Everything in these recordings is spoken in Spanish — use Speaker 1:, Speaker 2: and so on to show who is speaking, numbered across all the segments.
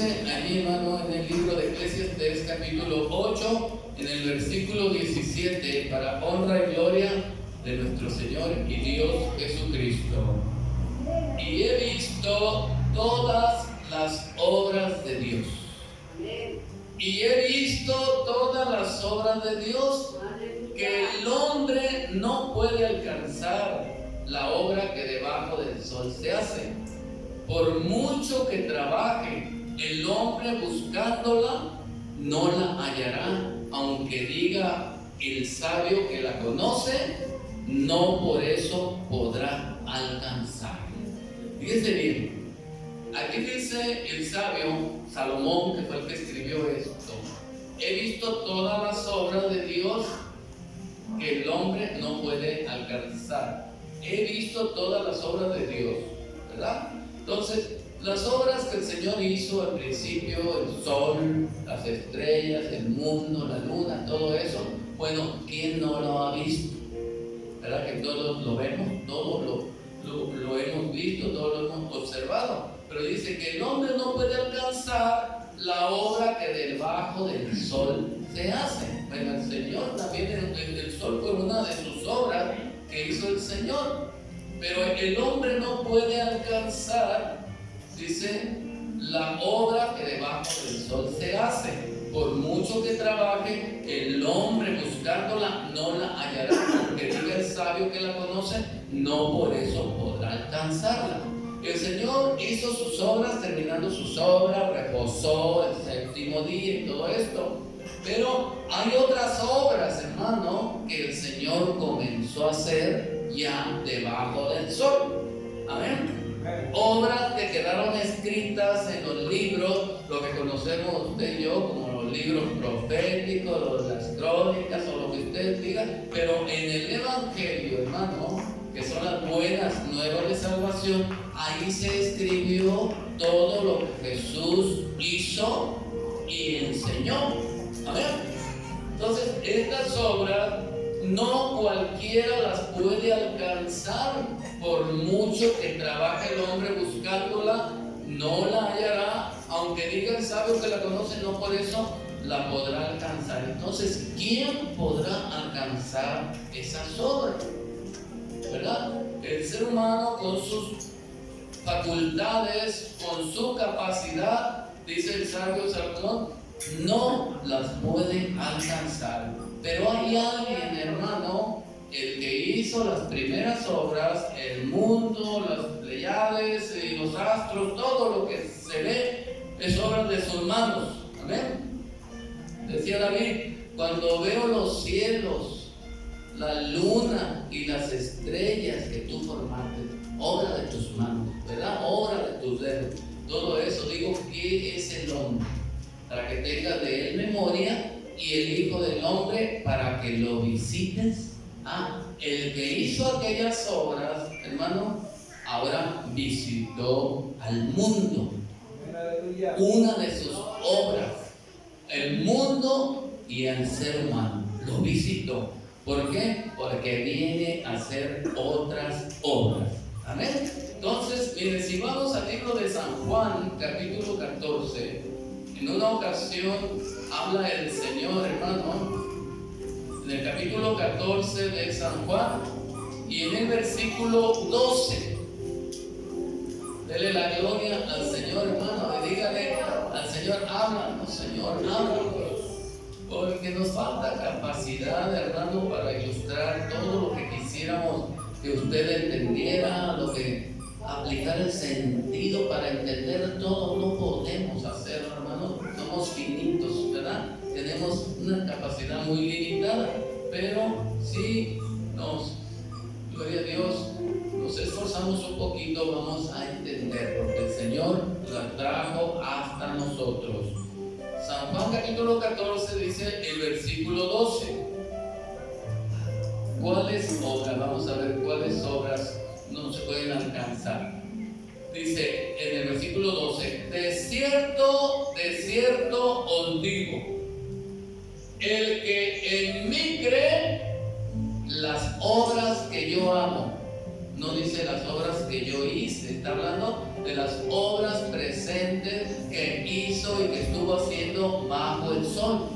Speaker 1: dice allí, hermano, en el libro de Eclesiastés, capítulo 8, en el versículo 17, para honra y gloria de nuestro Señor y Dios Jesucristo. Y he visto todas las obras de Dios. Y he visto todas las obras de Dios, que el hombre no puede alcanzar la obra que debajo del sol se hace. Por mucho que trabaje el hombre buscándola, no la hallará, aunque diga el sabio que la conoce, no por eso podrá alcanzarla. Fíjense bien, aquí dice el sabio Salomón, que fue el que escribió esto: he visto todas las obras de Dios que el hombre no puede alcanzar. He visto todas las obras de Dios, ¿verdad? Entonces, las obras que el Señor hizo al principio, el sol, las estrellas, el mundo, la luna, todo eso, bueno, ¿quién no lo ha visto? ¿Verdad que todos lo vemos? Todos lo hemos visto, todos lo hemos observado. Pero dice que el hombre no puede alcanzar la obra que debajo del sol se hace. Bueno, el Señor también, el sol fue una de sus obras que hizo el Señor. Pero el hombre no puede alcanzar, dice, la obra que debajo del sol se hace. Por mucho que trabaje, el hombre buscándola no la hallará. Aunque diga el sabio que la conoce, no por eso podrá alcanzarla. El Señor hizo sus obras, terminando sus obras, reposó el séptimo día y todo esto. Pero hay otras obras, hermano, que el Señor comenzó a hacer ya debajo del sol. Amén. Obras que quedaron escritas en los libros, lo que conocemos usted y yo como los libros proféticos, las crónicas o lo que usted diga, pero en el Evangelio, hermano, que son las buenas nuevas de salvación, ahí se escribió todo lo que Jesús hizo y enseñó. Amén. Entonces, estas obras no cualquiera las puede alcanzar. Por mucho que trabaje el hombre buscándola, no la hallará. Aunque diga el sabio que la conoce, no por eso la podrá alcanzar. Entonces, ¿quién podrá alcanzar esas obras? ¿Verdad? El ser humano, con sus facultades, con su capacidad, dice el sabio Salomón, no las puede alcanzar. Pero hay alguien, hermano, el que hizo las primeras obras, el mundo, las Pleiades y los astros, todo lo que se ve es obra de sus manos. Amén. Decía David: cuando veo los cielos, la luna y las estrellas que tú formaste, obra de tus manos, ¿verdad? Obra de tus dedos. Todo eso, digo, ¿qué es el hombre? Para que tengas de él memoria, y el Hijo del Hombre para que lo visites. El que hizo aquellas obras, hermano, ahora visitó al mundo. Una de sus obras, el mundo y el ser humano, lo visitó. ¿Por qué? Porque viene a hacer otras obras. Amén. Entonces, miren, si vamos al libro de San Juan, capítulo 14, en una ocasión habla el Señor, hermano, en el capítulo 14 de San Juan y en el versículo 12. Dele la gloria al Señor, hermano, y dígale al Señor: háblanos, Señor, háblanos. Porque nos falta capacidad, hermano, para ilustrar todo lo que quisiéramos que usted entendiera, lo que aplicar el sentido para entender todo. No podemos hacerlo, hermano, somos finitos, ¿verdad? Tenemos una capacidad muy limitada, pero sí gloria a Dios, nos esforzamos un poquito, vamos a entender, porque el Señor la trajo hasta nosotros. San Juan capítulo 14 dice el versículo 12. ¿Cuáles obras? Vamos a ver cuáles obras no se pueden alcanzar. Dice en el versículo 12: de cierto os digo, el que en mí cree, las obras que yo hago, no dice las obras que yo hice, está hablando de las obras presentes que hizo y que estuvo haciendo bajo el sol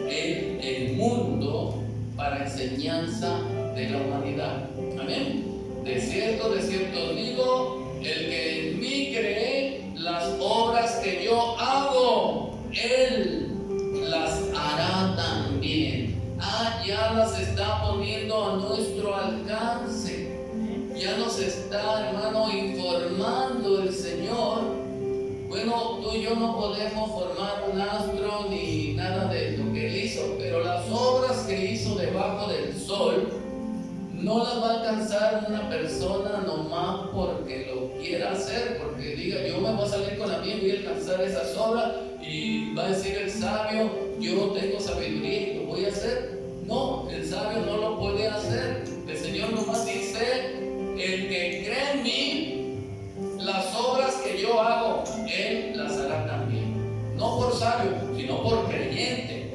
Speaker 1: en el mundo para enseñanza de la humanidad. Amén. De cierto os digo, el que en mí cree, las obras que yo hago, él las hará también. Ya las está poniendo a nuestro alcance. Ya nos está, hermano, informando el Señor. Bueno, tú y yo no podemos formar un astro ni nada de lo que Él hizo, pero las obras que hizo debajo del sol no las va a alcanzar una persona nomás porque lo quiera hacer, porque diga, yo me voy a salir con la mía y voy a alcanzar esas obras, y va a decir el sabio, yo tengo sabiduría y lo voy a hacer. No, el sabio no lo puede hacer. El Señor nomás dice, el que cree en mí, las obras que yo hago, él las hará también. No por sabio, sino por creyente.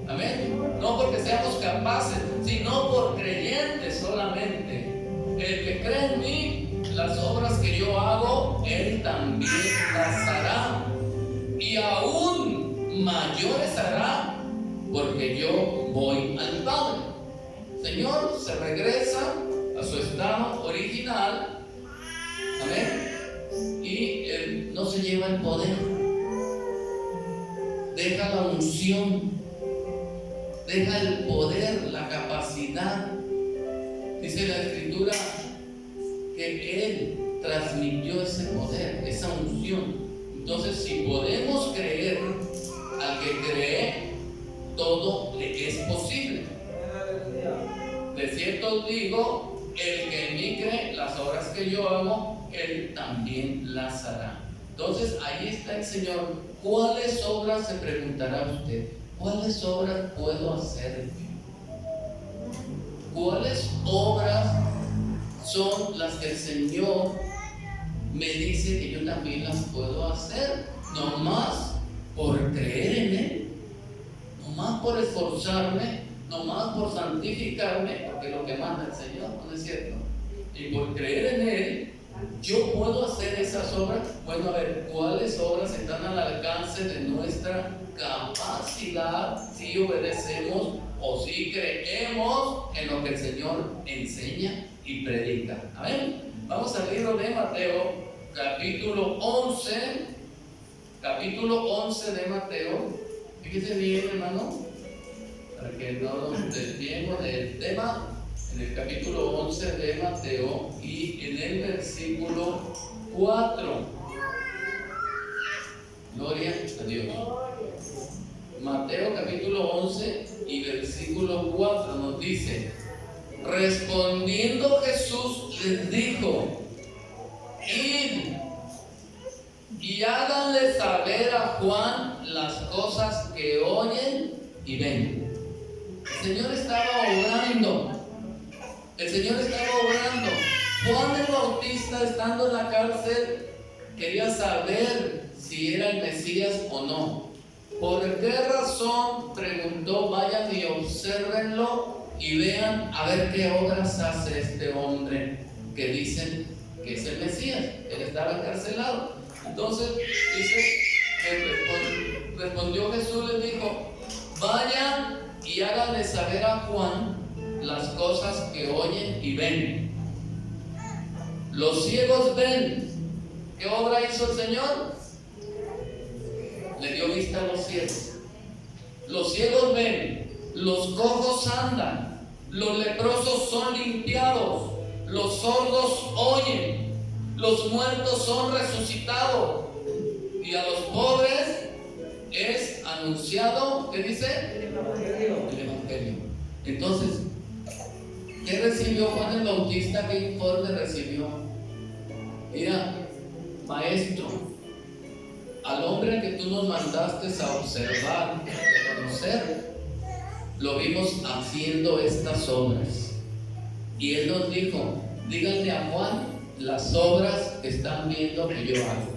Speaker 1: Amén. No porque seamos capaces, sino por creyente solamente. El que cree en mí, las obras que yo hago, él también las hará. Y aún mayores hará, porque yo voy al Padre. El Señor se regresa a su estado original. Amén. Y él no se lleva el poder, deja la unción, deja el poder, la capacidad. Dice la Escritura que Él transmitió ese poder, esa unción. Entonces, si podemos creer al que cree, todo le es posible. De cierto os digo, el que en mí cree, las obras que yo hago, él también las hará. Entonces, ahí está el Señor. ¿Cuáles obras, se preguntará usted? ¿Cuáles obras puedo hacer? ¿Cuáles obras son las que el Señor me dice que yo también las puedo hacer? No más por creer en Él, no más por esforzarme, no más por santificarme, porque lo que manda el Señor, ¿no es cierto? Y por creer en Él, yo puedo hacer esas obras. Bueno, a ver, ¿cuáles obras están al alcance de nuestra capacidad si obedecemos o si creemos en lo que el Señor enseña y predica? Amén. Vamos al libro de Mateo, capítulo 11 de Mateo. Fíjese bien, hermano, para que no nos desviemos del tema. En el capítulo 11 de Mateo y en el versículo 4. Gloria a Dios. Mateo capítulo 11 y versículo 4 nos dice: respondiendo Jesús les dijo: id y háganle saber a Juan las cosas que oyen y ven. El Señor estaba obrando. El Señor estaba obrando. Juan el Bautista, estando en la cárcel, quería saber si era el Mesías o no. ¿Por qué razón? Preguntó. Vayan y obsérvenlo y vean a ver qué obras hace este hombre que dicen que es el Mesías. Él estaba encarcelado. Entonces dice que respondió Jesús, les dijo: vayan y háganle saber a Juan las cosas que oyen y ven. Los ciegos ven. ¿Qué obra hizo el Señor? Le dio vista a los ciegos. Los ciegos ven, los cojos andan, los leprosos son limpiados, los sordos oyen, los muertos son resucitados, y a los pobres es anunciado, ¿qué dice? El Evangelio. Entonces, ¿qué recibió Juan el Bautista? ¿Qué informe recibió? Mira, maestro, al hombre que tú nos mandaste a observar, a conocer, lo vimos haciendo estas obras. Y él nos dijo: díganle a Juan las obras que están viendo que yo hago.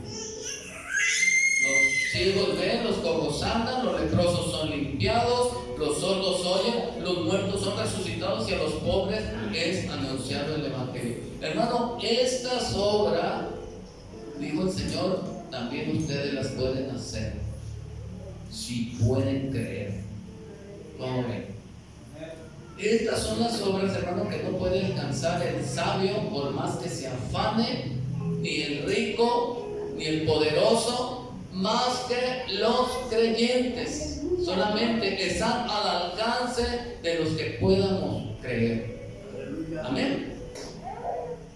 Speaker 1: Los ciegos ven, los cojos andan, los leprosos son limpiados, los sordos oyen, los muertos son resucitados, y a los pobres es anunciado el Evangelio. Hermano, estas obras dijo el Señor, también ustedes las pueden hacer, si pueden creer. ¿Cómo ven? Estas son las obras, hermano, que no puede alcanzar el sabio por más que se afane, ni el rico, ni el poderoso, más que los creyentes. Solamente están al alcance de los que podamos creer. Amén.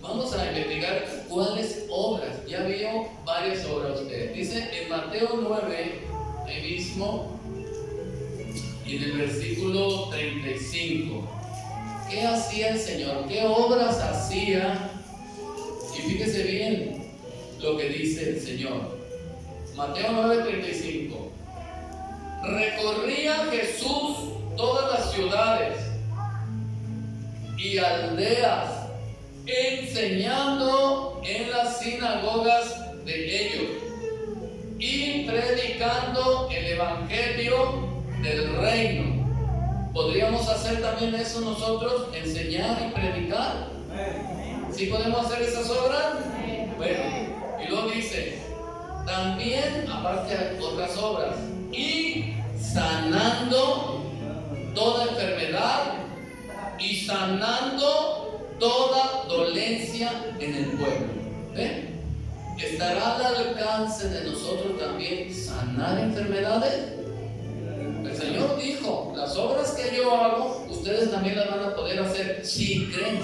Speaker 1: Vamos a investigar cuáles obras. Ya vio varias obras usted. Dice en Mateo 9, ahí mismo, y en el versículo 35, ¿qué hacía el Señor? ¿Qué obras hacía? Y fíjese bien lo que dice el Señor. Mateo 9:35. Recorría Jesús todas las ciudades y aldeas, enseñando en las sinagogas de ellos y predicando el evangelio del reino. ¿Podríamos hacer también eso nosotros? ¿Enseñar y predicar? ¿Sí podemos hacer esas obras? Bueno, y luego dice, también, aparte de otras obras, y sanando toda enfermedad y sanando toda dolencia en el pueblo. ¿Ven? ¿Estará al alcance de nosotros también sanar enfermedades? El Señor dijo, las obras que yo hago, ustedes también las van a poder hacer si creen.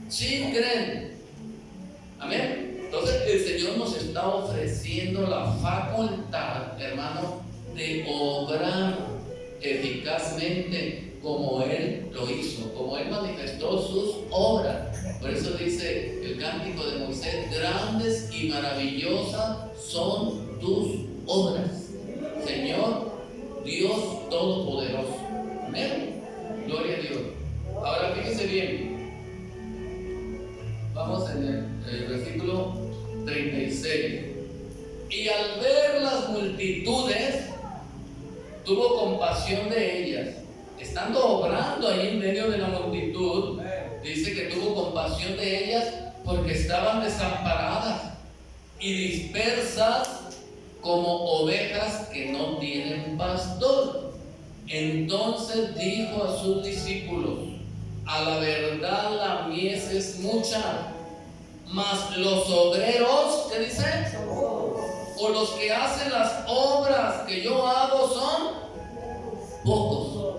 Speaker 1: Si creen. Amén. Entonces el Señor nos está ofreciendo la facultad, hermano, de obrar eficazmente como Él lo hizo, como Él manifestó sus obras. Por eso dice el cántico de Moisés, grandes y maravillosas son tus obras, Señor Dios Todopoderoso. Amén. Gloria a Dios. Ahora fíjese bien. Vamos en el versículo 36. Y al ver las multitudes, tuvo compasión de ellas. Estando obrando ahí en medio de la multitud, dice que tuvo compasión de ellas porque estaban desamparadas y dispersas como ovejas que no tienen pastor. Entonces dijo a sus discípulos, a la verdad la mies es mucha, mas los obreros, ¿qué dice? O los que hacen las obras que yo hago son pocos.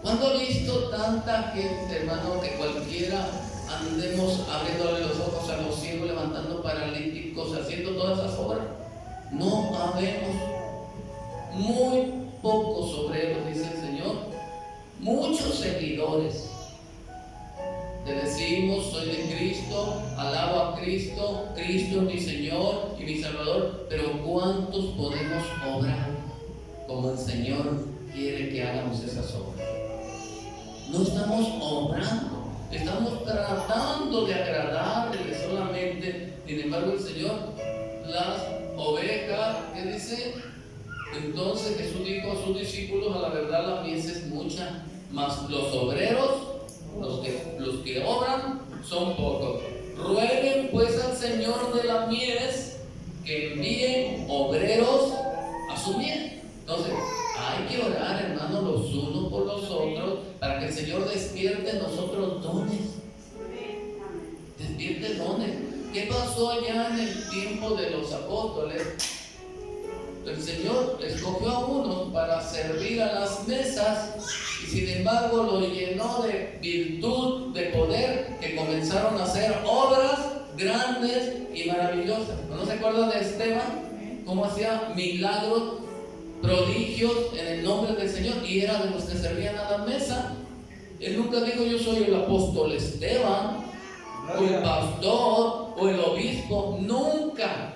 Speaker 1: ¿Cuándo ha visto tanta gente, hermano, que cualquiera andemos abriéndole los ojos a los ciegos, levantando paralíticos, haciendo todas esas obras? No habemos. Muy pocos obreros, dice el Señor. Muchos seguidores. Te decimos, soy de Cristo, alabo a Cristo, Cristo es mi Señor y mi Salvador, pero ¿cuántos podemos obrar como el Señor quiere que hagamos esas obras? No estamos obrando, estamos tratando de agradarle solamente. Sin embargo, el Señor, las ovejas, ¿qué dice? Entonces Jesús dijo a sus discípulos, a la verdad la mies es mucha, mas los obreros, los que obran, son pocos. Rueguen pues al Señor de la mies que envíe obreros a su mies. Entonces, hay que orar, hermanos, los unos por los otros, para que el Señor despierte en nosotros dones. Despierte dones. ¿Qué pasó allá en el tiempo de los apóstoles? El Señor escogió a unos para servir a las mesas y sin embargo lo llenó de virtud, de poder, que comenzaron a hacer obras grandes y maravillosas. ¿No se acuerdan de Esteban? Cómo hacía milagros, prodigios en el nombre del Señor, y era de los que servían a la mesa. Él nunca dijo yo soy el apóstol Esteban, o el pastor, o el obispo. Nunca.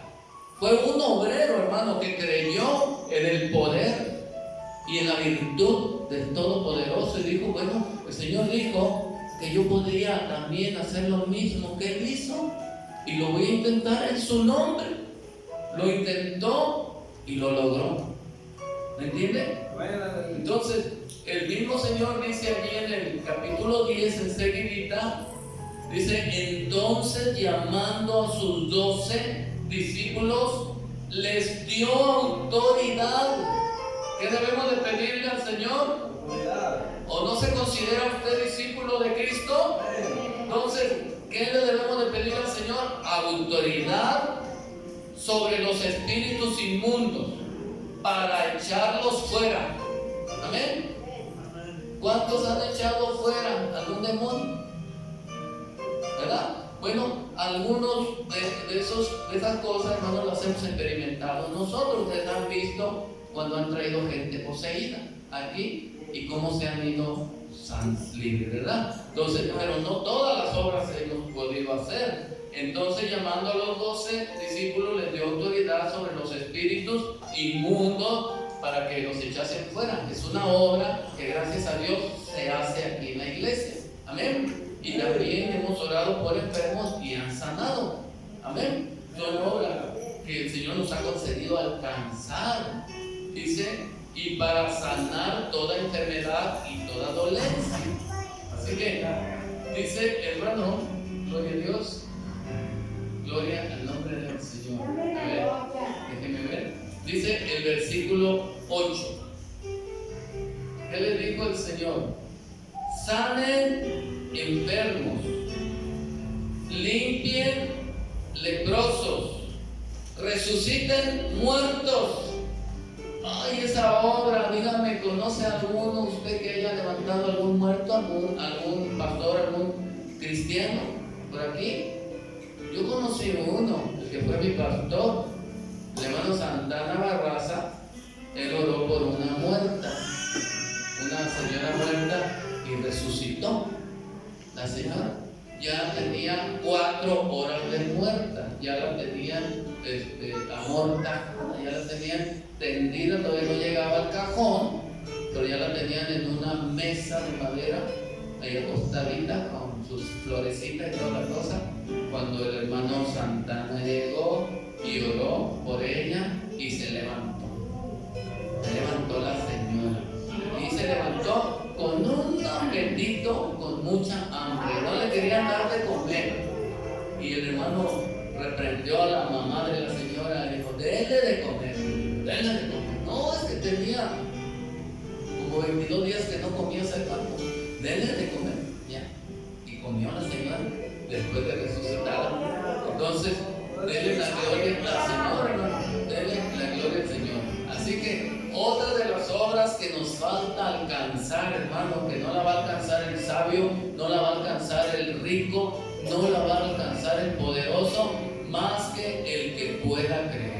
Speaker 1: Fue un obrero, hermano, que creyó en el poder y en la virtud del Todopoderoso y dijo, bueno, el Señor dijo que yo podría también hacer lo mismo que Él hizo y lo voy a intentar en su nombre. Lo intentó y lo logró. ¿Me entiende? Entonces, el mismo Señor dice allí en el capítulo 10, enseguidita, dice, entonces llamando a sus 12, discípulos les dio autoridad. ¿Qué debemos de pedirle al Señor? ¿O no se considera usted discípulo de Cristo? Entonces, ¿qué le debemos de pedir al Señor? Autoridad sobre los espíritus inmundos para echarlos fuera. Amén. ¿Cuántos han echado fuera algún demonio? ¿Verdad? Bueno, algunos de esas cosas, hermanos, las hemos experimentado nosotros. Ustedes han visto cuando han traído gente poseída aquí y cómo se han ido libres, ¿verdad? Entonces, pero no todas las obras hemos podido hacer. Entonces, llamando a los 12 discípulos, les dio autoridad sobre los espíritus inmundos para que los echasen fuera. Es una obra que, gracias a Dios, se hace aquí en la iglesia. Amén. Y también hemos orado por enfermos y han sanado. Amén. Son obras que el Señor nos ha concedido alcanzar. Dice, y para sanar toda enfermedad y toda dolencia. Así que, dice, hermano, gloria a Dios, gloria al nombre del Señor. A ver, déjenme ver. Dice el versículo 8. ¿Qué le dijo el Señor? Sanen enfermos, limpien leprosos, resuciten muertos. Ay, esa obra, dígame, ¿conoce alguno usted que haya levantado algún muerto, algún pastor, algún cristiano por aquí? Yo conocí uno, el que fue mi pastor, el hermano Santana Barraza. Él oró por una muerta, una señora muerta, y resucitó. La señora ya tenía 4 horas de muerta, ya la tenían amortajada, ya la tenían tendida, todavía no llegaba al cajón, pero ya la tenían en una mesa de madera, ahí acostadita con sus florecitas y toda la cosa. Cuando el hermano Santana llegó y oró por ella y se levantó la señora, y se levantó con un apetito, con mucha hambre, no le querían dar de comer. Y el hermano reprendió a la mamá de la señora, le dijo, denle de comer. No, es que tenía como 22 días que no comía ese cuerpo. Denle de comer, ya. Y comió la señora después de resucitada. Entonces, denle la gloria a la señora, hermano. Denle la gloria al Señor. Así que otra de las obras que nos falta alcanzar, hermano, que no la va a alcanzar el sabio, no la va a alcanzar el rico, no la va a alcanzar el poderoso, más que el que pueda creer.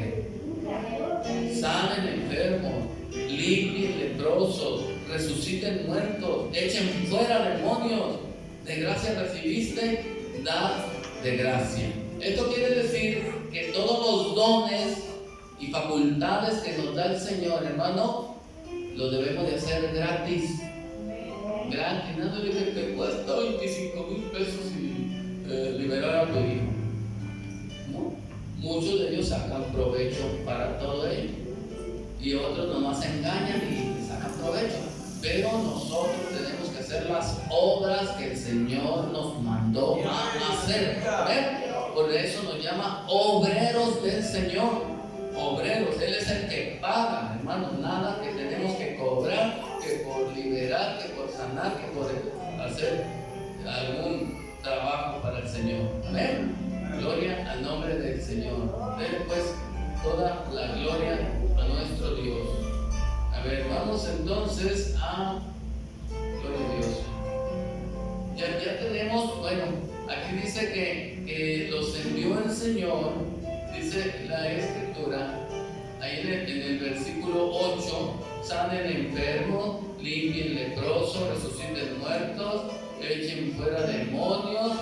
Speaker 1: Sanen enfermos, limpien leprosos, resuciten muertos, echen fuera demonios. De gracia recibiste, da de gracia. Esto quiere decir que todos los dones y facultades que nos da el Señor, hermano, lo debemos de hacer gratis. Gratis, no le dije que cuesta 25,000 pesos y liberar a tu hijo. No, muchos de ellos sacan provecho para todo ello, y otros nomás se engañan y sacan provecho. Pero nosotros tenemos que hacer las obras que el Señor nos mandó a hacer. ¿Ven? Por eso nos llama obreros del Señor. Obreros, Él es el que paga, hermano. Nada que tenemos que cobrar, que por liberar, que por sanar, que por hacer algún trabajo para el Señor. Amén. Gloria al nombre del Señor. Denle pues toda la gloria a nuestro Dios. A ver, vamos entonces a gloria a Dios. Ya tenemos, bueno, aquí dice que los envió el Señor. Dice la Escritura, ahí en el versículo 8, sanen enfermos, limpien leprosos, resuciten muertos, echen fuera demonios.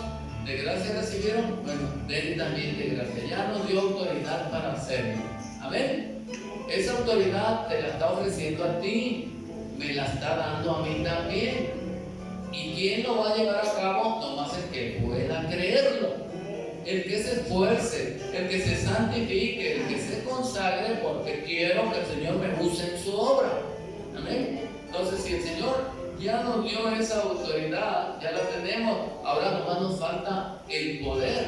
Speaker 1: ¿De gracia recibieron? Bueno, den también de gracia. Ya nos dio autoridad para hacerlo. Amén. Esa autoridad te la está ofreciendo a ti, me la está dando a mí también. ¿Y quién lo va a llevar a cabo? Nomás el que pueda creerlo. El que se esfuerce, el que se santifique, el que se consagre, porque quiero que el Señor me use en su obra. Amén. Entonces, si el Señor ya nos dio esa autoridad, ya la tenemos, ahora nomás nos falta el poder.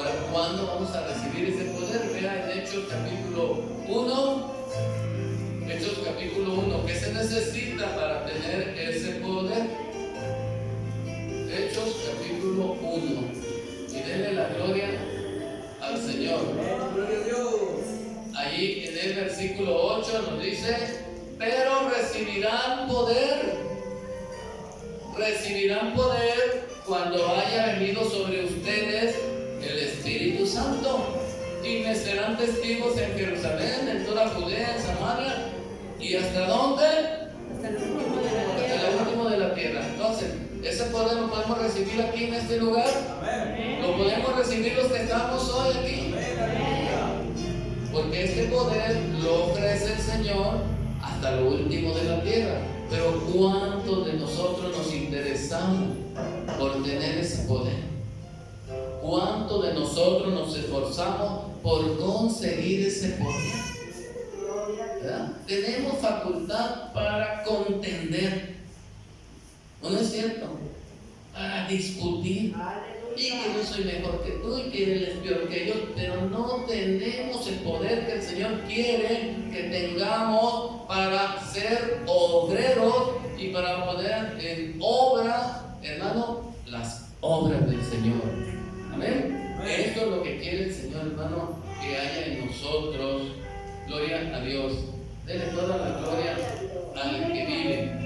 Speaker 1: Ahora, ¿cuándo vamos a recibir ese poder? Vea en Hechos capítulo 1. Hechos capítulo 1. ¿Qué se necesita para tener ese poder? Hechos capítulo 1. Y denle la gloria al Señor. Allí en el versículo 8 nos dice: pero recibirán poder cuando haya venido sobre ustedes el Espíritu Santo, y me serán testigos en Jerusalén, en toda Judea, en Samaria, y ¿hasta dónde? Hasta el último de la tierra. Entonces, ese poder lo podemos recibir aquí en este lugar. Lo podemos recibir los que estamos hoy aquí, porque este poder lo ofrece el Señor hasta lo último de la tierra. Pero ¿cuántos de nosotros nos interesamos por tener ese poder? ¿Cuántos de nosotros nos esforzamos por conseguir ese poder? ¿Verdad? Tenemos facultad para contender, ¿no es cierto? Para discutir, y que yo soy mejor que tú y que él es peor que yo, pero no tenemos el poder que el Señor quiere que tengamos para ser obreros y para poner en obra, hermano, las obras del Señor. Amén. Esto es lo que quiere el Señor, hermano, que haya en nosotros. Gloria a Dios. Denle toda la gloria al que vive.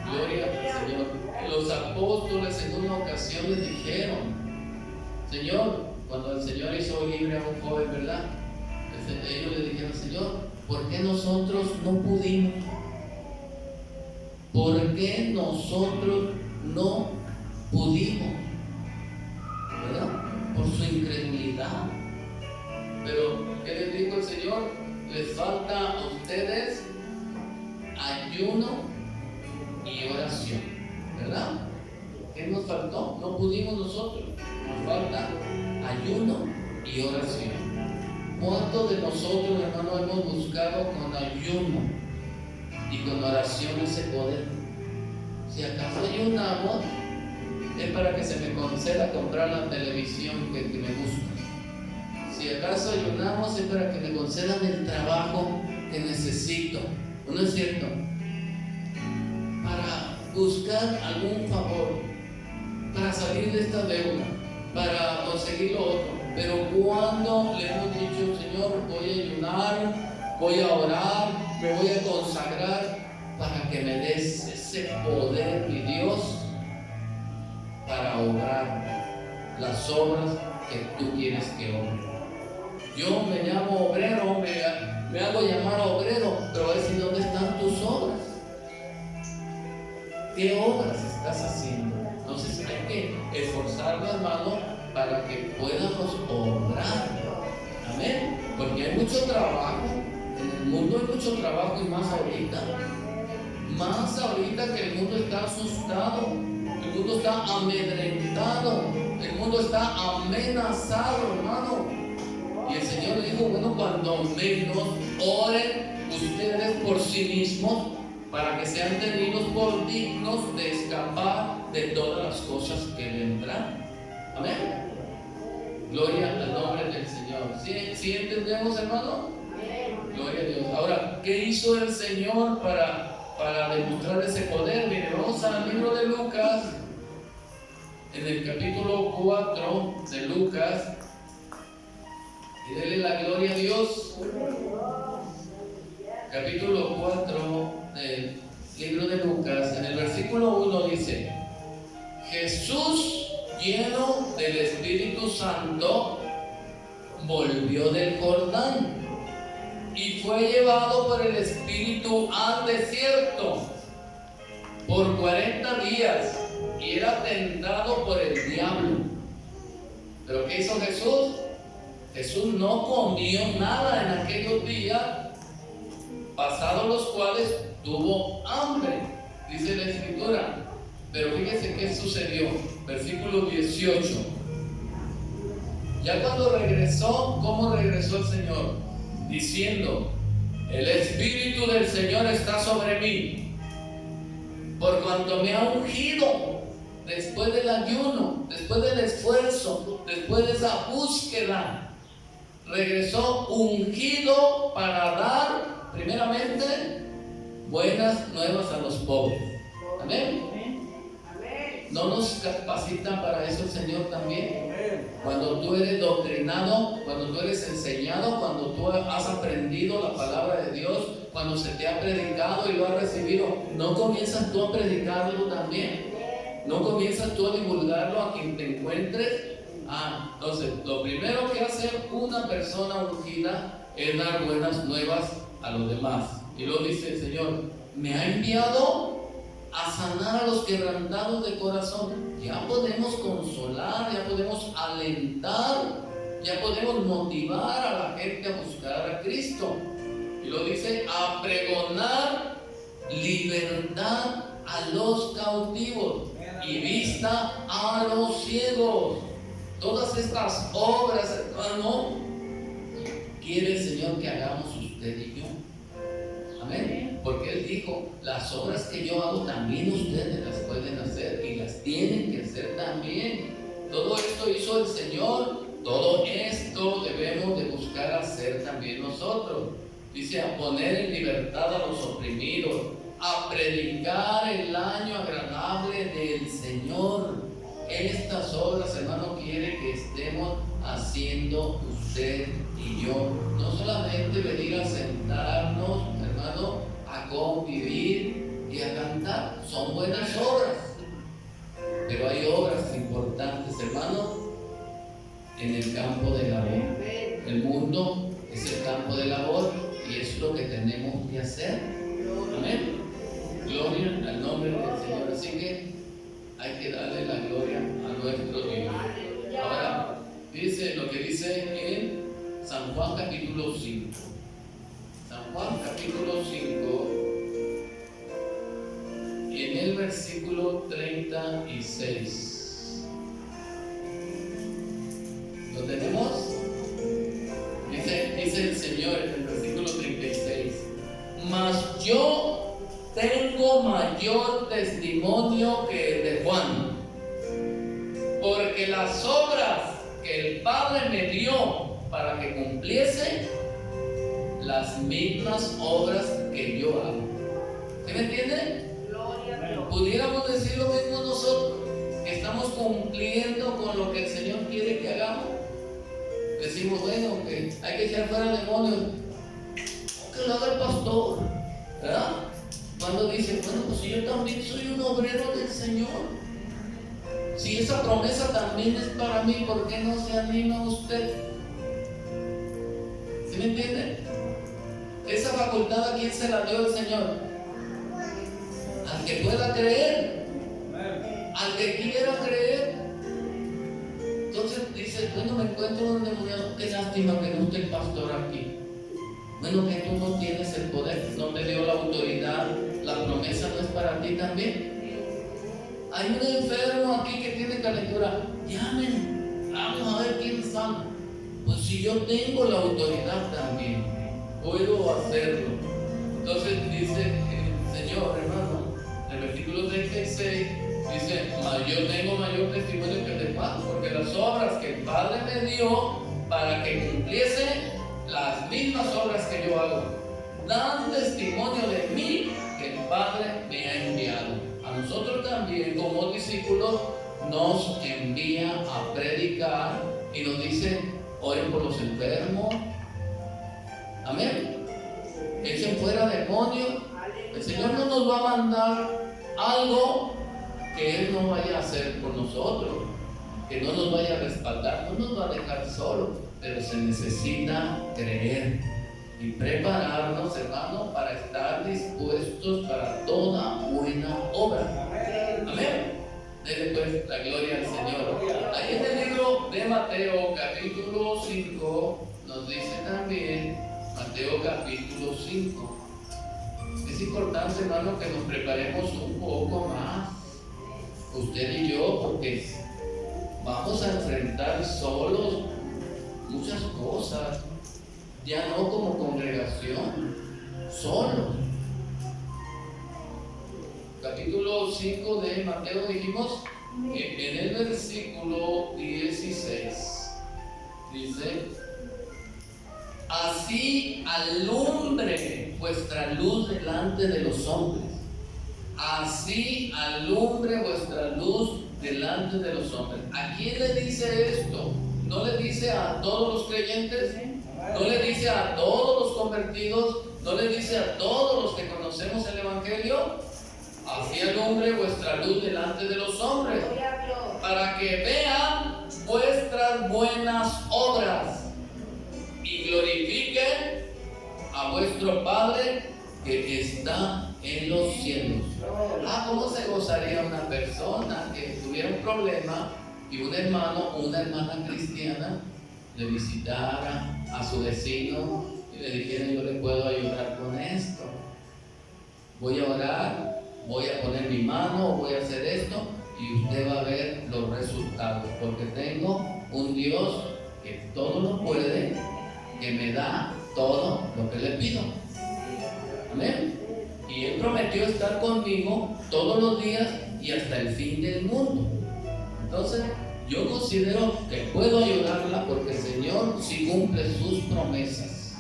Speaker 1: Gloria al Señor. Los apóstoles en una ocasión les dijeron: Señor, cuando el Señor hizo libre a un joven, ¿verdad? Ellos le dijeron: Señor, ¿por qué nosotros no pudimos? ¿Por qué nosotros no pudimos? ¿Verdad? Por su incredulidad. Pero, ¿qué les dijo el Señor? Les falta a ustedes ayuno y oración, ¿verdad? ¿Qué nos faltó? No pudimos nosotros. Nos falta ayuno y oración. ¿Cuántos de nosotros, hermano, hemos buscado con ayuno y con oración ese poder? Si acaso ayunamos, es para que se me conceda comprar la televisión que me gusta. Si acaso ayunamos, es para que me concedan el trabajo que necesito. ¿No es cierto? Para buscar algún favor, para salir de esta deuda, para conseguir lo otro. Pero cuando le hemos dicho: Señor, voy a ayunar, voy a orar, me voy a consagrar para que me des ese poder, mi Dios, para obrar las obras que tú quieres que obre. Yo me llamo obrero, me hago llamar obrero, pero es decir, ¿dónde están tus obras? ¿Qué obras estás haciendo? Entonces hay que esforzarnos, hermano, para que podamos obrar. Amén. Porque hay mucho trabajo. En el mundo hay mucho trabajo, y más ahorita. Más ahorita que el mundo está asustado. El mundo está amedrentado. El mundo está amenazado, hermano. Y el Señor dijo: bueno, cuando menos oren ustedes por sí mismos, para que sean tenidos por dignos de escapar de todas las cosas que vendrán. Amén. Gloria al nombre del Señor. ¿Sí entendemos, hermano? Gloria a Dios. Ahora, ¿qué hizo el Señor para demostrar ese poder? Mire, vamos al libro de Lucas, en el capítulo 4 de Lucas, y dele la gloria a Dios. Capítulo 4 del libro de Lucas, en el versículo 1 dice: Jesús, lleno del Espíritu Santo, volvió del Jordán y fue llevado por el Espíritu al desierto por 40 días y era tentado por el diablo. ¿Pero qué hizo Jesús? Jesús no comió nada en aquellos días, pasados los cuales tuvo hambre, dice la Escritura. Pero fíjese qué sucedió. Versículo 18. Ya cuando regresó, ¿cómo regresó el Señor? Diciendo: el Espíritu del Señor está sobre mí, por cuanto me ha ungido después del ayuno, después del esfuerzo, después de esa búsqueda, regresó ungido para dar, primeramente, buenas nuevas a los pobres. Amén. ¿No nos capacita para eso el Señor también? Cuando tú eres doctrinado, cuando tú eres enseñado, cuando tú has aprendido la palabra de Dios, cuando se te ha predicado y lo has recibido, ¿no comienzas tú a predicarlo también? ¿No comienzas tú a divulgarlo a quien te encuentres? Entonces, lo primero que hace una persona ungida es dar buenas nuevas a los demás. Y luego dice el Señor, me ha enviado a sanar a los quebrantados de corazón. Ya podemos consolar, ya podemos alentar, ya podemos motivar a la gente a buscar a Cristo. Y lo dice, a pregonar libertad a los cautivos y vista a los ciegos. Todas estas obras, hermano, quiere el Señor que hagamos usted y yo. Amén. Porque Él dijo, las obras que yo hago también ustedes las pueden hacer y las tienen que hacer también. Todo esto hizo el Señor, todo esto debemos de buscar hacer también nosotros. Dice, a poner en libertad a los oprimidos, a predicar el año agradable del Señor. Estas obras, hermano, quiere que estemos haciendo usted y yo. No solamente venir a sentarnos, hermano, a convivir y a cantar. Son buenas obras, pero hay obras importantes, hermano, en el campo de labor. El mundo es el campo de labor y es lo que tenemos que hacer. Amén. Gloria al nombre del Señor. Así que hay que darle la gloria a nuestro Dios. Ahora, dice lo que dice en San Juan capítulo 5. San Juan capítulo 5, en el versículo 36. ¿Lo tenemos? Dice el Señor en el versículo 36. Mas yo tengo mayor testimonio que el de Juan, porque las obras que el Padre me dio para que cumpliese, las mismas obras que yo hago. ¿Sí me entienden? Pudiéramos decir lo mismo nosotros, que estamos cumpliendo con lo que el Señor quiere que hagamos. Decimos, bueno, que hay que echar fuera demonios, que lo haga el pastor, ¿verdad? Cuando dice, bueno, pues si yo también soy un obrero del Señor, si esa promesa también es para mí, ¿por qué no se anima usted? ¿Sí me entiende? Esa facultad, ¿a quién se la dio el Señor? Al que pueda creer, al que quiera creer. Entonces dice, bueno, me encuentro un endemoniado, qué lástima que no esté el pastor aquí. Bueno, que tú no tienes el poder, no te dio la autoridad, la promesa no es para ti también. Hay un enfermo aquí que tiene calentura, llamen, vamos a ver quién sana. Pues si yo tengo la autoridad también, puedo hacerlo. Entonces dice el Señor, hermano, en el versículo 36, dice, yo tengo mayor testimonio que el de Juan, porque las obras que el Padre me dio para que cumpliese, las mismas obras que yo hago, dan testimonio de mí que el Padre me ha enviado. A nosotros también, como discípulos, nos envía a predicar y nos dice, oren por los enfermos. Amén. Echen fuera demonios. El Señor no nos va a mandar algo que Él no vaya a hacer por nosotros, que no nos vaya a respaldar, no nos va a dejar solos. Pero se necesita creer y prepararnos, hermano, para estar dispuestos para toda buena obra. Amén. Dele pues la gloria al Señor. Ahí en el libro de Mateo capítulo 5 nos dice también, Mateo capítulo 5. Es importante, hermano, que nos preparemos un poco más, usted y yo, porque vamos a enfrentar solos muchas cosas, ya no como congregación, solos. Capítulo 5 de Mateo dijimos, En el versículo 16 dice: así alumbre vuestra luz delante de los hombres. Así alumbre vuestra luz delante de los hombres. ¿A quién le dice esto? ¿No le dice a todos los creyentes? ¿No le dice a todos los convertidos? ¿No le dice a todos los que conocemos el Evangelio? Así alumbre vuestra luz delante de los hombres, para que vean vuestras buenas obras y glorifiquen a vuestro Padre que está en los cielos. ¿Cómo se gozaría una persona que tuviera un problema y un hermano o una hermana cristiana le visitara a su vecino y le dijera: yo le puedo ayudar con esto, voy a orar, voy a poner mi mano, voy a hacer esto, y usted va a ver los resultados, porque tengo un Dios que todo lo puede, que me da todo lo que le pido? Amén. Y Él prometió estar conmigo todos los días y hasta el fin del mundo. Entonces, yo considero que puedo ayudarla, porque el Señor sí cumple sus promesas.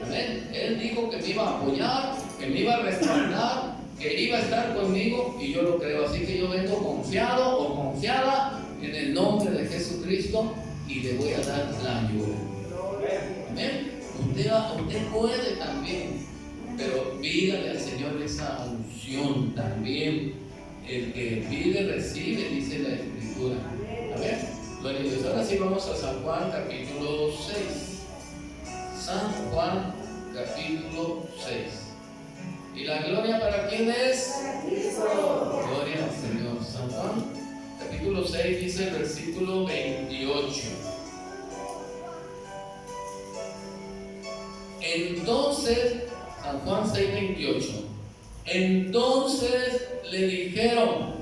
Speaker 1: Amén. Él dijo que me iba a apoyar, que me iba a respaldar, que iba a estar conmigo, y yo lo creo. Así que yo vengo confiado o confiada en el nombre de Jesucristo y le voy a dar la ayuda. Amén. Usted puede también, pero pídale al Señor esa unción también. El que pide, recibe, dice la Escritura. A ver, gloria a Dios. Ahora sí vamos a San Juan capítulo 6. San Juan capítulo 6. ¿Y la gloria para quién es? Gloria al Señor. San Juan capítulo 6 dice el versículo 28. Entonces, San Juan 6:28. Entonces le dijeron: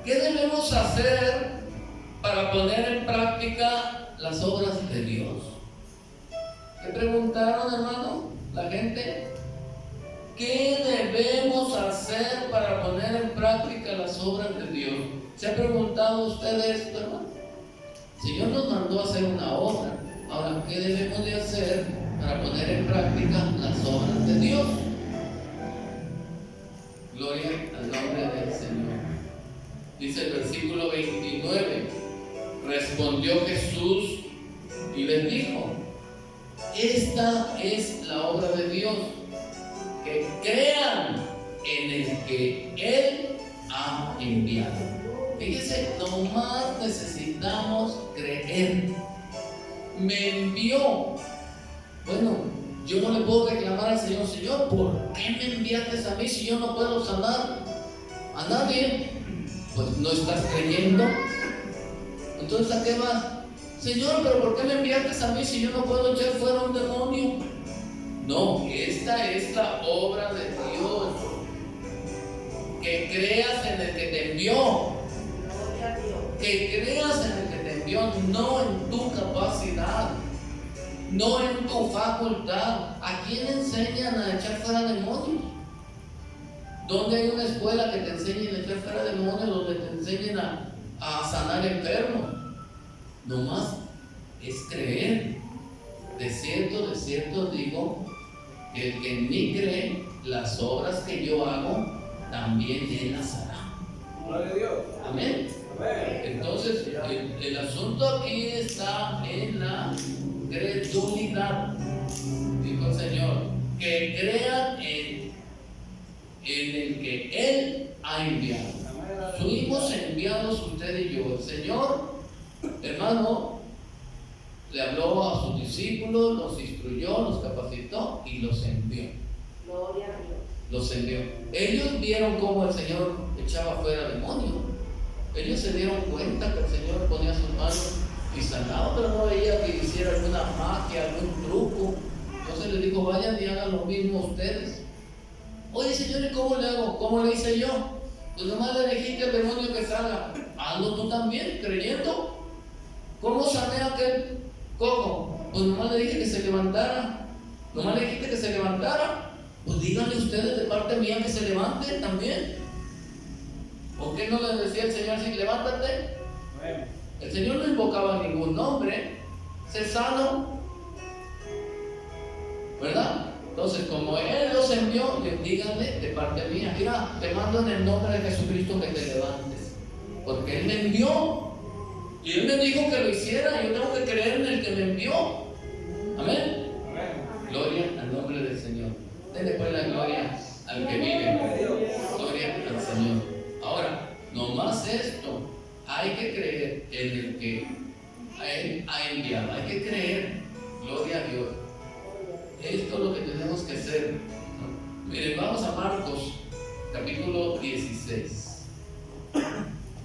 Speaker 1: ¿qué debemos hacer para poner en práctica las obras de Dios? ¿Qué preguntaron, hermano? La gente: ¿qué debemos hacer para poner en práctica las obras de Dios? ¿Se ha preguntado usted esto, hermano? El Señor nos mandó a hacer una obra. Ahora, ¿qué debemos de hacer para poner en práctica las obras de Dios? Gloria al nombre del Señor. Dice el versículo 29: respondió Jesús y les dijo: esta es la obra de Dios, que crean en el que Él ha enviado. Fíjese, nomás necesitamos creer. Me envió. Bueno, yo no le puedo reclamar al Señor: Señor, ¿por qué me enviaste a mí si yo no puedo sanar a nadie? Pues no estás creyendo. Entonces, ¿a qué vas? Señor, ¿pero por qué me enviaste a mí si yo no puedo echar fuera un demonio? No, esta es la obra de Dios. Que creas en el que te envió. Que creas en el que te envió, no en tu capacidad, no en tu facultad. ¿A quién enseñan a echar fuera demonios? ¿Dónde hay una escuela que te enseñe a echar fuera demonios, donde te enseñen a sanar enfermos? Nomás es creer. De cierto digo, que el que en mí cree, las obras que yo hago, también Él las hará. Gloria a Dios. Amén. Entonces, el asunto aquí está en la credulidad. Dijo el Señor: que crean en el que Él ha enviado. Fuimos enviados usted y yo. El Señor, hermano, le habló a sus discípulos, los instruyó, los capacitó y los envió. Gloria a Dios. Los envió. Ellos vieron cómo el Señor echaba fuera demonios. Ellos se dieron cuenta que el Señor ponía sus manos y sanaba, pero no veía que hiciera alguna magia, algún truco. Entonces les dijo: vayan y hagan lo mismo ustedes. Oye, Señor, ¿y cómo le hago? ¿Cómo le hice yo? Pues nomás le dijiste al demonio que salga. Hazlo tú también, creyendo. ¿Cómo sané a aquel cojo? Pues nomás le dije que se levantara. Nomás le dijiste que se levantara. Pues díganle ustedes de parte mía que se levanten también. ¿Por qué no le decía el Señor así, levántate? El Señor no invocaba ningún nombre, sé sano, ¿verdad? Entonces, como Él los envió, díganle de parte mía, mira, te mando en el nombre de Jesucristo que te levantes, porque Él me envió y Él me dijo que lo hiciera. Yo tengo que creer en el que me envió. Amén. Gloria al nombre del Señor. Denle pues la gloria al que vive. Gloria al Señor. Ahora, no más esto, hay que creer en el que Él ha enviado. Hay que creer. Gloria a Dios. Esto es lo que tenemos que hacer. Miren, vamos a Marcos, capítulo 16.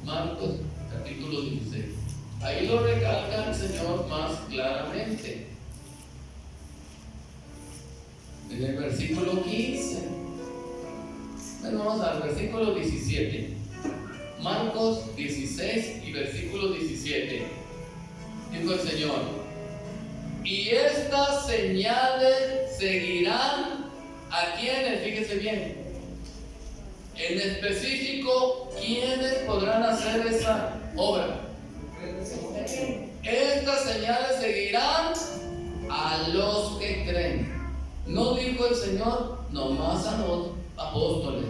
Speaker 1: Marcos, capítulo 16. Ahí lo recalca el Señor más claramente. En el versículo 15. Bueno, vamos al versículo 17. Marcos 16 y versículo 17. Dijo el Señor: y estas señales seguirán a quienes, fíjese bien, en específico, ¿quiénes podrán hacer esa obra? Estas señales seguirán a los que creen. No dijo el Señor nomás a los apóstoles,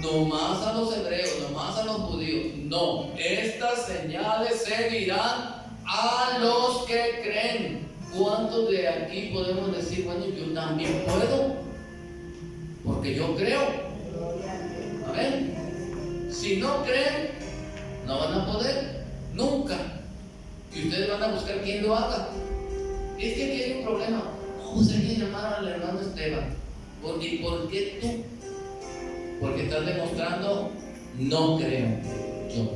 Speaker 1: nomás a los hebreos, nomás a los judíos. No, estas señales seguirán a los que creen. ¿Cuántos de aquí podemos decir, bueno, yo también puedo? Porque yo creo. Amén. Si no creen, no van a poder, nunca. Y ustedes van a buscar quién lo haga. Es que aquí hay un problema. Vamos a llamar al hermano Esteban. ¿Por qué tú? Porque estás demostrando, no creo yo.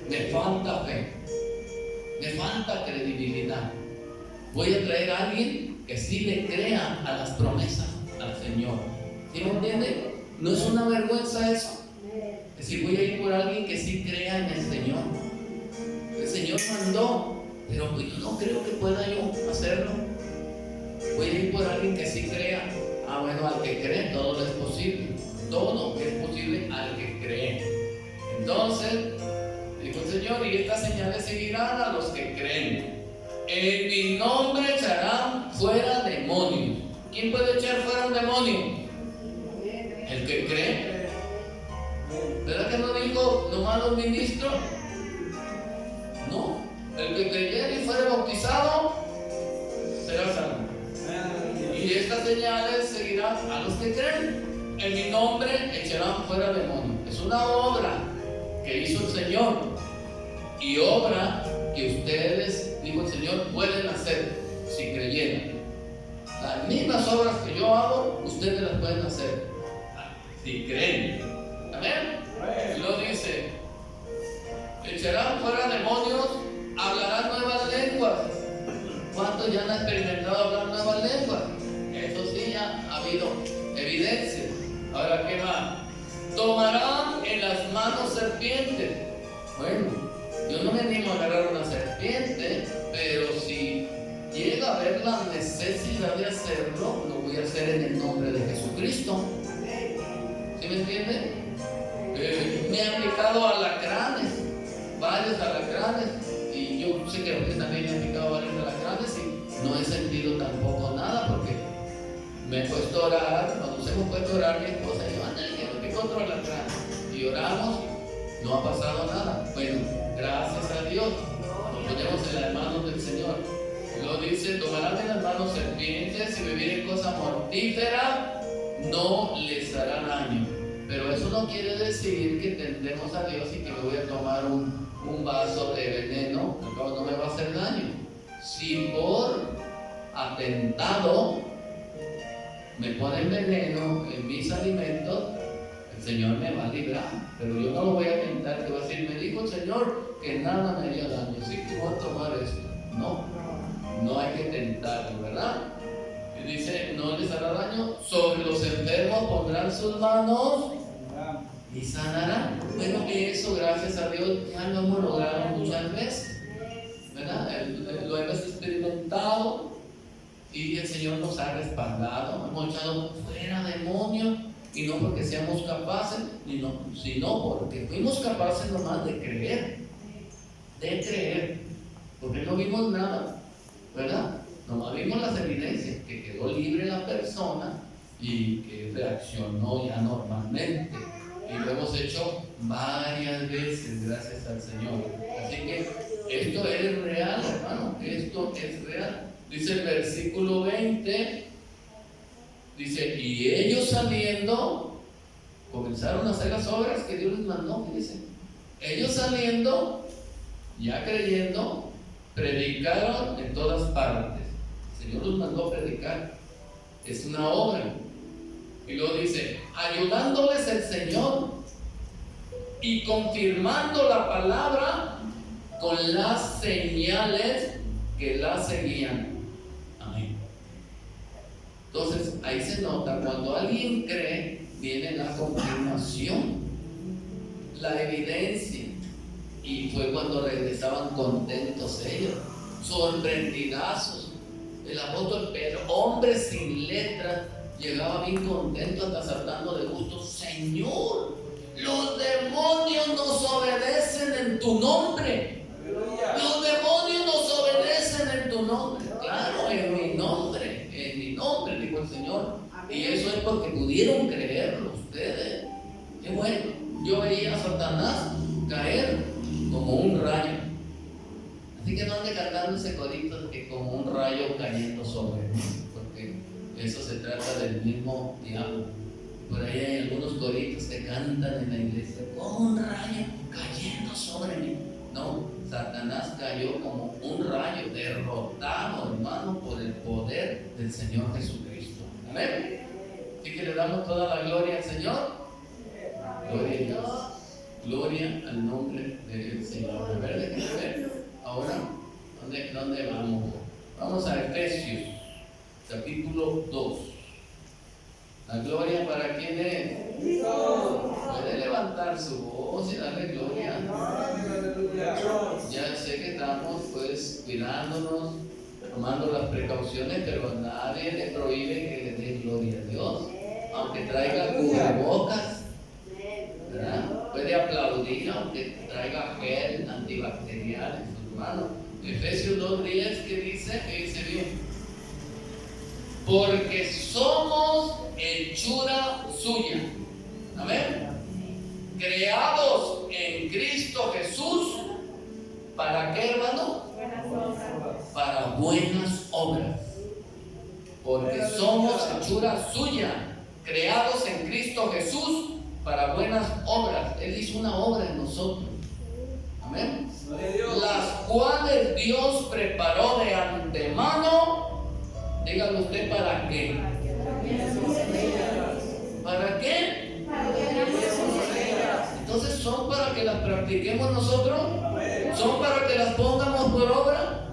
Speaker 1: Me falta fe. Me falta credibilidad. Voy a traer a alguien que sí le crea a las promesas al Señor. ¿Sí me entiende? No es una vergüenza eso. Es decir, voy a ir por alguien que sí crea en el Señor. El Señor mandó, pero pues yo no creo que pueda yo hacerlo. Voy a ir por alguien que sí crea. Ah, bueno, al que cree todo es posible. Todo es posible al que cree. Entonces, dijo el Señor, y estas señales seguirán a los que creen. En mi nombre echarán fuera demonios. ¿Quién puede echar fuera un demonio? El que cree. ¿Verdad que no dijo nomás los ministros? No. El que creyera y fuera bautizado será salvo. Y estas señales seguirán a los que creen. En mi nombre echarán fuera demonios. Es una obra que hizo el Señor. Y obra que ustedes, dijo el Señor, pueden hacer si creyeran. Las mismas obras que yo hago, ustedes las pueden hacer si creen. Amén. Y lo dice: echarán fuera demonios, hablarán nuevas lenguas. ¿Cuántos ya han experimentado hablar nuevas lenguas? Eso sí, ya ha habido evidencia. Ahora, ¿qué más? Tomarán en las manos serpientes. Bueno, yo no me animo a agarrar una serpiente, pero si llega a haber la necesidad de hacerlo, lo voy a hacer en el nombre de Jesucristo. ¿Sí me entiende? Me he aplicado alacranes, varios alacranes, y yo sé que usted también me ha aplicado varios alacranes y no he sentido tampoco nada, porque me he puesto a orar. Cuando nos hemos puesto a orar, mi esposa y yo, ándale, que me picó otro alacrán, y oramos, no ha pasado nada. Bueno, gracias a Dios, nos ponemos en las manos del Señor. Lo dice: tomarán en las manos serpientes, y bebieren cosa mortífera, no les hará daño. Pero eso no quiere decir que tendemos a Dios y que me voy a tomar un vaso de veneno, no me va a hacer daño. Si por atentado me ponen veneno en mis alimentos, el Señor me va a librar. Pero yo no lo voy a tentar, que va a decir: me dijo el Señor que nada me haría daño, así que voy a tomar esto. No hay que tentarlo, ¿verdad? Y dice: no les hará daño. Sobre los enfermos pondrán sus manos y sanarán. Bueno, eso, gracias a Dios, ya lo hemos logrado muchas veces, ¿verdad? Lo hemos experimentado y el Señor nos ha respaldado. Hemos echado fuera demonios Y no porque seamos capaces, sino porque fuimos capaces nomás de creer. Porque no vimos nada, ¿verdad? Nomás vimos las evidencias, que quedó libre la persona y que reaccionó ya normalmente. Y lo hemos hecho varias veces, gracias al Señor. Así que esto es real, hermano, esto es real. Dice el versículo 20, dice, y ellos saliendo, comenzaron a hacer las obras que Dios les mandó, dice. Ellos saliendo, ya creyendo, predicaron en todas partes. El Señor los mandó a predicar. Es una obra. Y luego dice, ayudándoles el Señor y confirmando la palabra con las señales que la seguían. Amén. Entonces, ahí se nota, cuando alguien cree, viene la confirmación, la evidencia. Y fue cuando regresaban contentos ellos, sorprendidazos. El apóstol Pedro, hombre sin letras, llegaba bien contento, hasta saltando de gusto. Señor, los demonios nos obedecen en tu nombre. Los demonios nos obedecen en tu nombre. Claro, en mi nombre, dijo el Señor. Y eso es porque pudieron creerlo ustedes. Qué bueno. Yo veía a Satanás caer como un rayo. Así que no ande cantando ese corito de que como un rayo cayendo sobre mí, porque eso se trata del mismo diablo. Por ahí hay algunos coritos que cantan en la iglesia, como un rayo cayendo sobre mí. No, Satanás cayó como un rayo, derrotado, hermano, por el poder del Señor Jesucristo. Amén. Así que le damos toda la gloria al Señor. Gloria a Dios. Gloria al nombre del Señor. A ver, déjenme ver. Ahora, ¿dónde vamos? Vamos a Efesios, capítulo 2. La gloria para quién es. Puede levantar su voz y darle gloria. Ya sé que estamos pues cuidándonos, tomando las precauciones, pero nadie le prohíbe que le dé gloria a Dios, aunque traiga cubrebocas, ¿verdad? Puede aplaudir aunque traiga gel antibacterial en sus manos. Efesios 2:10 que dice bien, porque somos hechura suya. Amén. Creados en Cristo Jesús. ¿Para qué, hermano? Para buenas obras. Porque somos hechura suya, creados en Cristo Jesús para buenas obras. Él hizo una obra en nosotros. Amén. Las cuales Dios preparó de antemano. Dígalo usted, ¿para qué? ¿Para qué? Entonces, ¿son para que las practiquemos nosotros? ¿Son para que las pongamos por obra?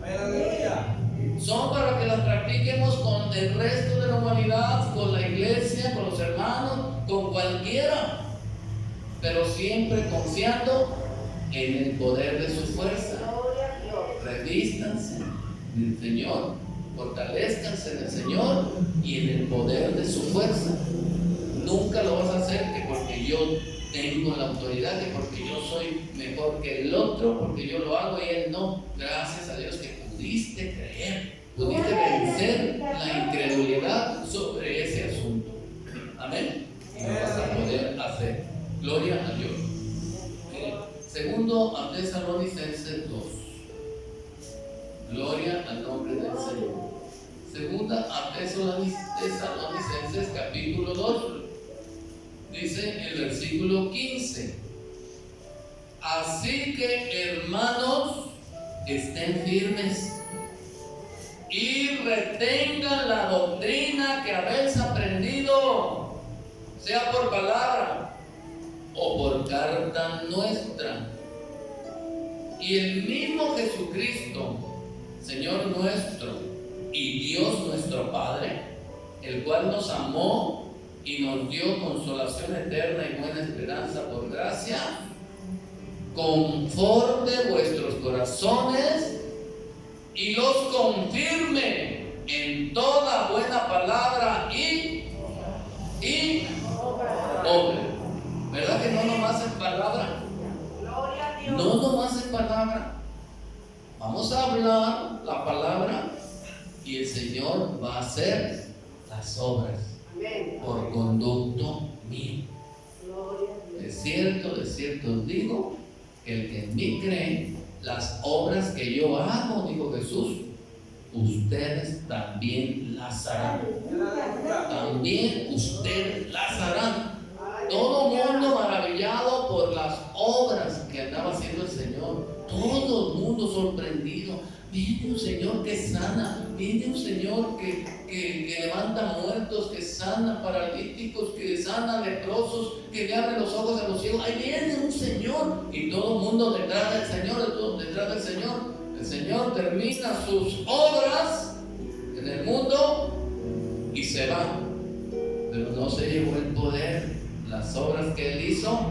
Speaker 1: Son para que las practiquemos con el resto de la humanidad, con la iglesia, con los hermanos, con cualquiera, pero siempre confiando en el poder de su fuerza. Revístanse del Señor, fortalezcanse en el Señor y en el poder de su fuerza. Nunca lo vas a hacer que porque yo tengo la autoridad, que porque yo soy mejor que el otro, porque yo lo hago y él no. Gracias a Dios que pudiste creer, pudiste vencer la incredulidad sobre ese asunto. Amén. Y lo vas a poder hacer. Gloria a Dios. Segundo a Tesalonicenses 2. Gloria al nombre del Señor. Segunda a Tesalonicenses capítulo 2. Dice el versículo 15. Así que, hermanos, estén firmes y retengan la doctrina que habéis aprendido, sea por palabra o por carta nuestra. Y el mismo Jesucristo, Señor nuestro y Dios nuestro Padre, el cual nos amó y nos dio consolación eterna y buena esperanza por gracia, conforte vuestros corazones y los confirme en toda buena palabra y palabra. No nomás en palabra. Vamos a hablar la palabra y el Señor va a hacer las obras por conducto mío. De cierto os digo, que el que en mí cree, las obras que yo hago, dijo Jesús, ustedes también las harán. También ustedes las harán. Todo mundo maravillado por las obras que andaba haciendo el Señor. Todo el mundo sorprendido. Viene un Señor que sana. Viene un Señor que levanta muertos, que sana paralíticos, que sana leprosos, que le abre los ojos a los ciegos. Ahí viene un Señor. Y todo el mundo detrás del Señor, detrás del Señor. El Señor termina sus obras en el mundo y se va. Pero no se llevó el poder. Las obras que Él hizo,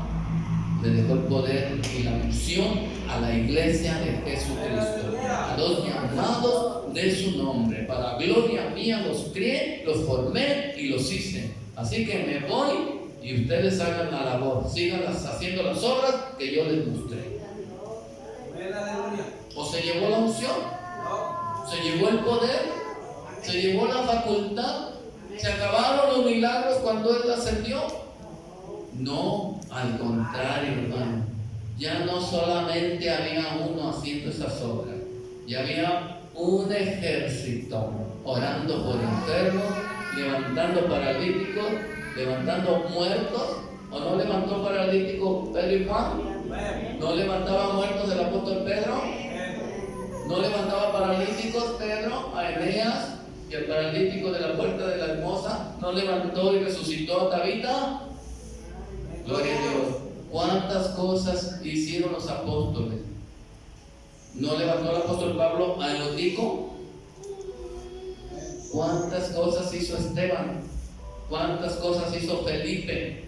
Speaker 1: le dejó el poder y la misión a la iglesia de Jesucristo, a los llamados de su nombre. Para gloria mía los crié, los formé y los hice. Así que me voy y ustedes hagan la labor, sigan haciendo las obras que yo les mostré. ¿O se llevó la unción? ¿Se llevó el poder? ¿Se llevó la facultad? ¿Se acabaron los milagros cuando Él ascendió? No, al contrario, hermano. Ya no solamente había uno haciendo esas obras, ya había un ejército orando por enfermos, levantando paralíticos, levantando muertos. ¿O no levantó paralíticos Pedro y Juan? ¿No levantaba muertos el apóstol Pedro? ¿No levantaba paralíticos Pedro a Eneas y el paralítico de la puerta de la hermosa? ¿No levantó y resucitó a Tabita? Gloria a Dios. ¿Cuántas cosas hicieron los apóstoles? ¿No levantó el apóstol Pablo a Eutico? ¿Cuántas cosas hizo Esteban? ¿Cuántas cosas hizo Felipe?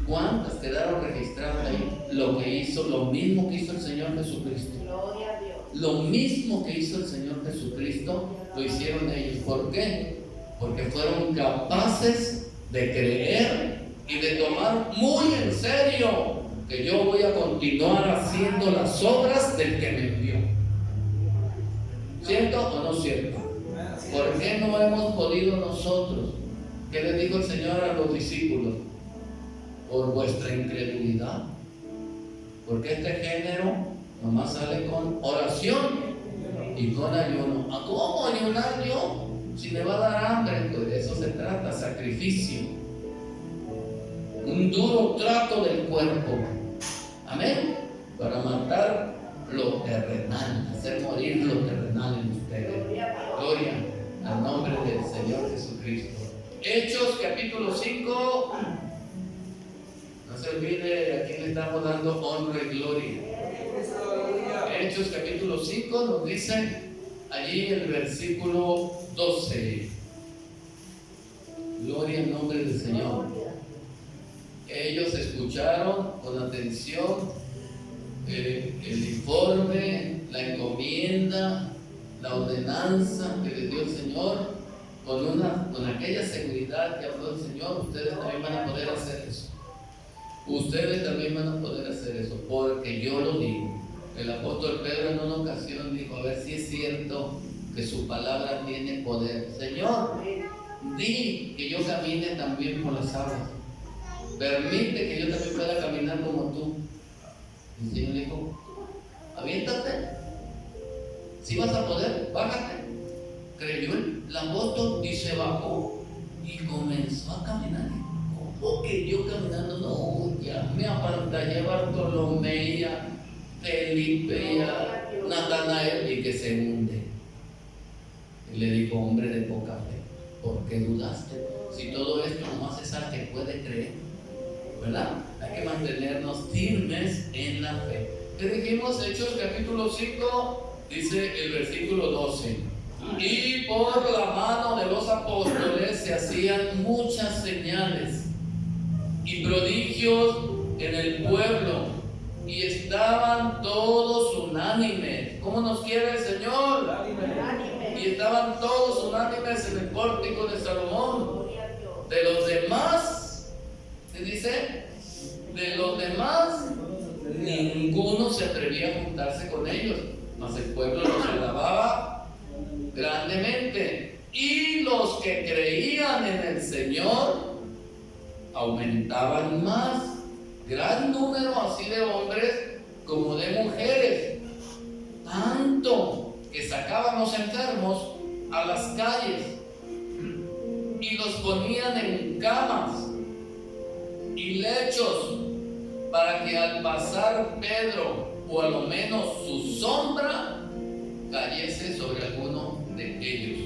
Speaker 1: ¿Cuántas quedaron registradas ahí? Lo mismo que hizo el Señor Jesucristo. Lo mismo que hizo el Señor Jesucristo, lo hicieron ellos. ¿Por qué? Porque fueron capaces de creer y de tomar muy en serio que yo voy a continuar haciendo las obras del que me envió. ¿Cierto o no cierto? ¿Por qué no hemos podido nosotros? ¿Qué le dijo el Señor a los discípulos? Por vuestra incredulidad. Porque este género nomás sale con oración y con ayuno. ¿A cómo ayunar yo? Si me va a dar hambre, pues de eso se trata, sacrificio. Un duro trato del cuerpo. Amén. Para matar lo terrenal, hacer morir lo terrenal en ustedes. Gloria al nombre del Señor Jesucristo. Hechos capítulo 5. No se olvide a quién le estamos dando honra y gloria. Hechos capítulo 5 nos dice allí el versículo 12. Gloria al nombre del Señor. Ellos escucharon con atención el informe, la encomienda, la ordenanza que les dio el Señor, con aquella seguridad que habló el Señor. Ustedes también van a poder hacer eso. Ustedes también van a poder hacer eso, porque yo lo digo. El apóstol Pedro en una ocasión dijo, a ver si es cierto que su palabra tiene poder. Señor, di que yo camine también por las aguas. Permite que yo también pueda caminar como tú. Y el Señor dijo, aviéntate. Si vas a poder, bájate. Creyó el apóstol y se bajó y comenzó a caminar. ¿Cómo que yo caminando? No, ya me apantallé a Bartolomé y a Felipe y a Natanael, y que se hunde. Y le dijo, hombre de poca fe, ¿por qué dudaste? Si todo esto nomás es al que puede creer, ¿verdad? Hay que mantenernos firmes en la fe. ¿Qué dijimos? Hechos capítulo 5, dice el versículo 12. Y por la mano de los apóstoles se hacían muchas señales y prodigios en el pueblo, y estaban todos unánimes. ¿Cómo nos quiere el Señor? Y estaban todos unánimes en el pórtico de Salomón. De los demás, ¿qué dice? De los demás atrevía a juntarse con ellos, mas el pueblo los alababa grandemente. Y los que creían en el Señor aumentaban más, gran número así de hombres como de mujeres, tanto que sacaban los enfermos a las calles y los ponían en camas y lechos, para que al pasar Pedro, o a lo menos su sombra, cayese sobre alguno de ellos.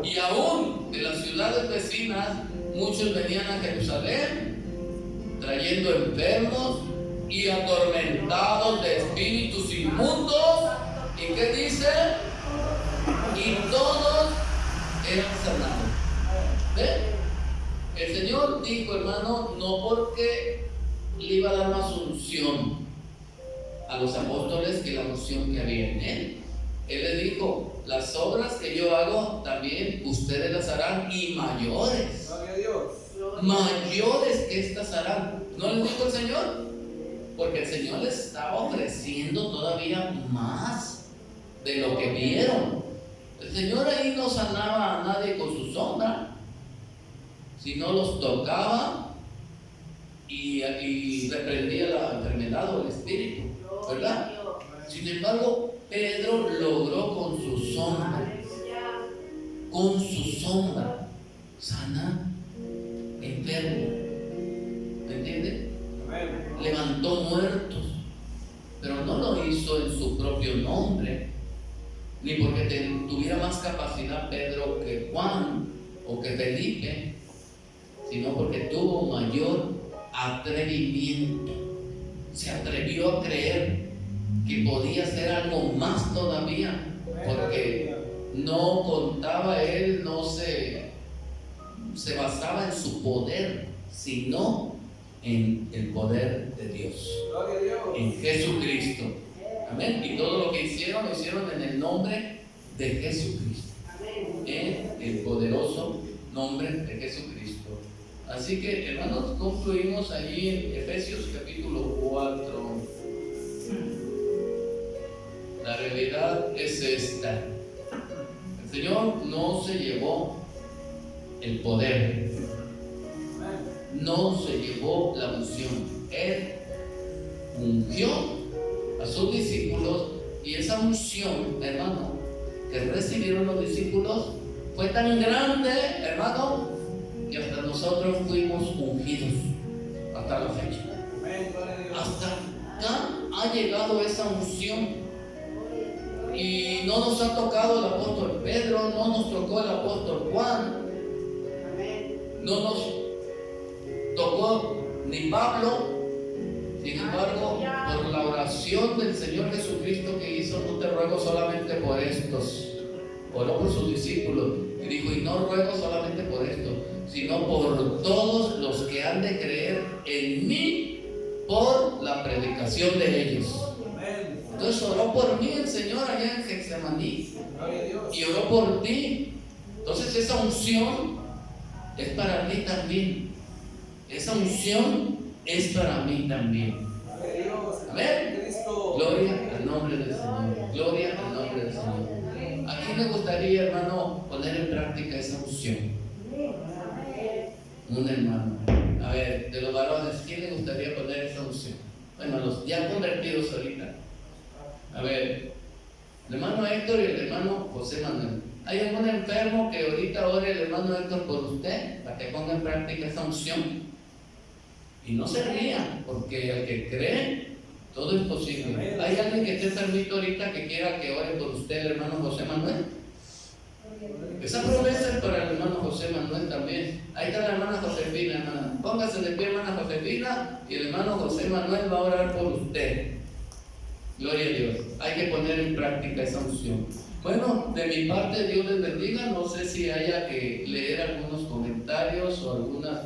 Speaker 1: Y aún de las ciudades vecinas muchos venían a Jerusalén trayendo enfermos y atormentados de espíritus inmundos. ¿Y qué dice? Y todos eran sanados. ¿Ven? El Señor dijo, hermano, no porque le iba a dar más unción a los apóstoles que la unción que había en él. Él les dijo, las obras que yo hago también ustedes las harán, y mayores. Gloria a Dios. Mayores que estas harán. ¿No les dijo el Señor? Porque el Señor les estaba ofreciendo todavía más de lo que vieron. El Señor ahí no sanaba a nadie con su sombra, sino los tocaba y reprendía la enfermedad o el espíritu, ¿verdad? Sin embargo, Pedro logró con su sombra sanar enfermos, ¿me entiende? Levantó muertos, pero no lo hizo en su propio nombre, ni porque tuviera más capacidad Pedro que Juan o que Felipe, sino porque tuvo mayor atrevimiento. Se atrevió a creer que podía hacer algo más todavía, porque no contaba él, no se basaba en su poder, sino en el poder de Dios, en Jesucristo. Amén. Y todo lo que hicieron, lo hicieron en el nombre de Jesucristo, en el poderoso nombre de Jesucristo. Así que, hermanos, concluimos allí en Efesios capítulo 4. La realidad es esta: el Señor no se llevó el poder, no se llevó la unción. Él ungió a sus discípulos, y esa unción, hermano, que recibieron los discípulos fue tan grande, hermano, que hasta nosotros fuimos ungidos hasta la fecha. Hasta acá ha llegado esa unción, y no nos ha tocado el apóstol Pedro, no nos tocó el apóstol Juan, no nos tocó ni Pablo. Sin embargo, por la oración del Señor Jesucristo que hizo, no te ruego solamente por estos, oró por sus discípulos y dijo, y no ruego solamente por esto, sino por todos los que han de creer en mí por la predicación de ellos. Entonces oró por mí el Señor allá en Getsemaní, y oró por ti. Entonces esa unción es para mí también. Esa unción es para mí también. Amén. Gloria al nombre del Señor. Gloria al nombre del Señor. ¿A quién le gustaría, hermano, poner en práctica esa unción? Un hermano. A ver, de los varones, ¿quién le gustaría poner esa unción? Bueno, los ya convertidos ahorita. A ver, el hermano Héctor y el hermano José Manuel. ¿Hay algún enfermo que ahorita ore el hermano Héctor por usted para que ponga en práctica esa unción? Y no se ría, porque al que cree, todo es posible. ¿Hay alguien que esté enfermito ahorita que quiera que ore por usted, el hermano José Manuel? Esa promesa es para el hermano José Manuel también. Ahí está la hermana Josefina, hermana. Póngase de pie, hermana Josefina, y el hermano José Manuel va a orar por usted. Gloria a Dios. Hay que poner en práctica esa unción. Bueno, de mi parte, Dios les bendiga. No sé si haya que leer algunos comentarios o algunas